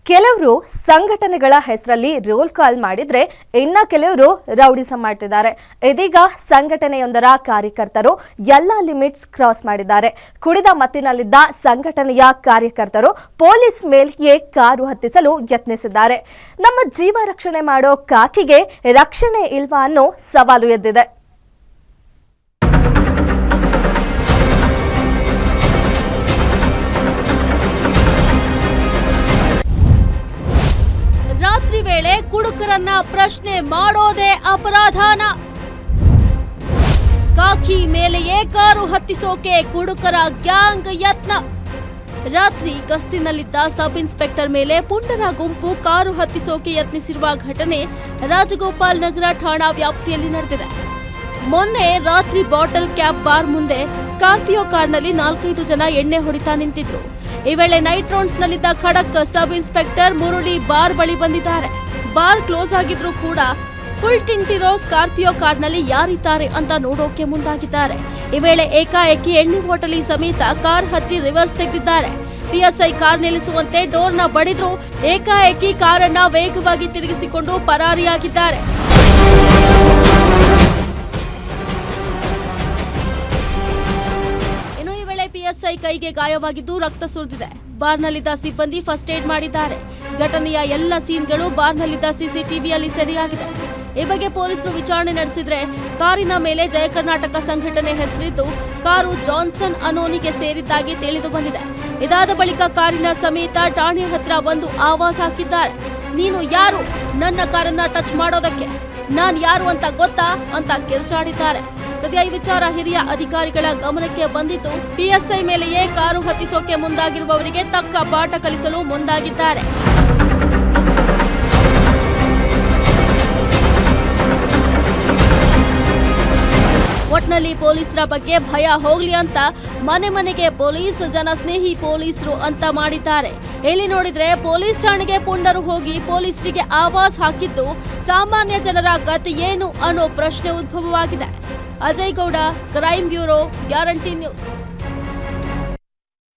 ಕೆಲವರು ಸಂಘಟನೆಗಳ ಹೆಸರಲ್ಲಿ ರೋಲ್ ಕಾಲ್ ಮಾಡಿದ್ರೆ ಇನ್ನ ಕೆಲವರು ರೌಡಿಸಂ ಮಾಡ್ತಿದ್ದಾರೆ. ಇದೀಗ ಸಂಘಟನೆಯೊಂದರ ಕಾರ್ಯಕರ್ತರು ಎಲ್ಲ ಲಿಮಿಟ್ಸ್ ಕ್ರಾಸ್ ಮಾಡಿದ್ದಾರೆ. ಕುಡಿದ ಮತ್ತಿನಲ್ಲಿದ್ದ ಸಂಘಟನೆಯ ಕಾರ್ಯಕರ್ತರು ಪೊಲೀಸ್ ಮೇಲೆಯೇ ಕಾರು ಹತ್ತಿಸಲು ಯತ್ನಿಸಿದ್ದಾರೆ. ನಮ್ಮ ಜೀವ ರಕ್ಷಣೆ ಮಾಡೋ ಕಾಕಿಗೆ ರಕ್ಷಣೆ ಇಲ್ವಾ ಅನ್ನೋ ಸವಾಲು ಎದ್ದಿದೆ. ರಾತ್ರಿ ವೇಳೆ ಕುಡುಕರನ್ನ ಪ್ರಶ್ನೆ ಮಾಡೋದೇ ಅಪರಾಧನ? ಕಾಕಿ ಮೇಲೆಯೇ ಕಾರು ಹತ್ತಿಸೋಕೆ ಕುಡುಕರ ಗ್ಯಾಂಗ್ ಯತ್ನ. ರಾತ್ರಿ ಗಸ್ತಿನಲ್ಲಿದ್ದ ಸಬ್ ಇನ್ಸ್ಪೆಕ್ಟರ್ ಮೇಲೆ ಪುಂಡರ ಗುಂಪು ಕಾರು ಹತ್ತಿಸೋಕೆ ಯತ್ನಿಸಿರುವ ಘಟನೆ ರಾಜಗೋಪಾಲ್ ನಗರ ಠಾಣಾ ವ್ಯಾಪ್ತಿಯಲ್ಲಿ ನಡೆದಿದೆ. ಮೊನ್ನೆ ರಾತ್ರಿ ಬಾಟಲ್ ಕ್ಯಾಪ್ ಬಾರ್ ಮುಂದೆ ಸ್ಕಾರ್ಪಿಯೋ ಕಾರ್ನಲ್ಲಿ 4-5 ಜನ ಎಣ್ಣೆ ಹೊಡಿತಾ ನಿಂತಿದ್ರು. ಈ ವೇಳೆ ನೈಟ್ ರೌಂಡ್ಸ್ ನಲ್ಲಿದ್ದ ಖಡಕ್ ಸಬ್ ಇನ್ಸ್ಪೆಕ್ಟರ್ ಮುರಳಿ ಬಾರ್ ಬಳಿ ಬಂದಿದ್ದಾರೆ. ಬಾರ್ ಕ್ಲೋಸ್ ಆಗಿದ್ರು ಕೂಡ ಫುಲ್ ಟಿಂಟಿರೋ ಸ್ಕಾರ್ಪಿಯೋ ಕಾರ್ನಲ್ಲಿ ಯಾರಿದ್ದಾರೆ ಅಂತ ನೋಡೋಕೆ ಮುಂದಾಗಿದ್ದಾರೆ. ಈ ವೇಳೆ ಏಕಾಏಕಿ ಎಣ್ಣೆ ಬಾಟಲಿ ಸಮೇತ ಕಾರ್ ಹತ್ತಿ ರಿವರ್ಸ್ ತೆಗೆದಿದ್ದಾರೆ. ಪಿಎಸ್ಐ ಕಾರ್ ನಿಲ್ಲಿಸುವಂತೆ ಡೋರ್ನ ಬಡಿದ್ರು. ಏಕಾಏಕಿ ಕಾರನ್ನ ವೇಗವಾಗಿ ತಿರುಗಿಸಿಕೊಂಡು ಪರಾರಿಯಾಗಿದ್ದಾರೆ. ಪಿಎಸ್ಐ ಕೈಗೆ ಗಾಯವಾಗಿದ್ದು ರಕ್ತ ಸುರಿದಿದೆ. ಬಾರ್ನಲ್ಲಿದ್ದ ಸಿಬ್ಬಂದಿ ಫಸ್ಟ್ ಏಡ್ ಮಾಡಿದ್ದಾರೆ. ಘಟನೆಯ ಎಲ್ಲ ಸೀನ್ಗಳು ಬಾರ್ನಲ್ಲಿದ್ದ ಸಿಸಿಟಿವಿಯಲ್ಲಿ ಸೆರೆಯಾಗಿದೆ. ಈ ಬಗ್ಗೆ ಪೊಲೀಸರು ವಿಚಾರಣೆ ನಡೆಸಿದ್ರೆ ಕಾರಿನ ಮೇಲೆ ಜಯ ಕರ್ನಾಟಕ ಸಂಘಟನೆ ಹೆಸರಿದ್ದು ಕಾರು ಜಾನ್ಸನ್ ಅನ್ನೋನಿಗೆ ಸೇರಿದ್ದಾಗಿ ತಿಳಿದು ಬಂದಿದೆ. ಇದಾದ ಬಳಿಕ ಕಾರಿನ ಸಮೇತ ಠಾಣೆ ಹತ್ರ ಬಂದು ಆವಾಜ್ ಹಾಕಿದ್ದಾರೆ. ನೀನು ಯಾರು ನನ್ನ ಕಾರನ್ನ ಟಚ್ ಮಾಡೋದಕ್ಕೆ? ನಾನ್ ಯಾರು ಅಂತ ಗೊತ್ತಾ ಅಂತ ಕಿರುಚಾಡಿದ್ದಾರೆ. ಸದ್ಯ ಈ ವಿಚಾರ ಹಿರಿಯ ಅಧಿಕಾರಿಗಳ ಗಮನಕ್ಕೆ ಬಂದಿದ್ದು ಪಿಎಸ್ಐ ಮೇಲೆಯೇ ಕಾರು ಹತ್ತಿಸೋಕೆ ಮುಂದಾಗಿರುವವರಿಗೆ ತಕ್ಕ ಪಾಠ ಕಲಿಸಲು ಮುಂದಾಗಿದ್ದಾರೆ. ಒಟ್ನಲ್ಲಿ ಪೊಲೀಸರ ಬಗ್ಗೆ ಭಯ ಹೋಗ್ಲಿ ಅಂತ ಮನೆ ಮನೆಗೆ ಪೊಲೀಸ್, ಜನಸ್ನೇಹಿ ಪೊಲೀಸರು ಅಂತ ಮಾಡಿದ್ದಾರೆ. ಇಲ್ಲಿ ನೋಡಿದ್ರೆ ಪೊಲೀಸ್ ಠಾಣೆಗೆ ಪುಂಡರು ಹೋಗಿ ಪೊಲೀಸರಿಗೆ ಆವಾಜ್ ಹಾಕಿದ್ದು ಸಾಮಾನ್ಯ ಜನರ ಗತಿ ಏನು ಅನ್ನೋ ಪ್ರಶ್ನೆ ಉದ್ಭವವಾಗಿದೆ. Ajay Gowda, crime bureau, guarantee news.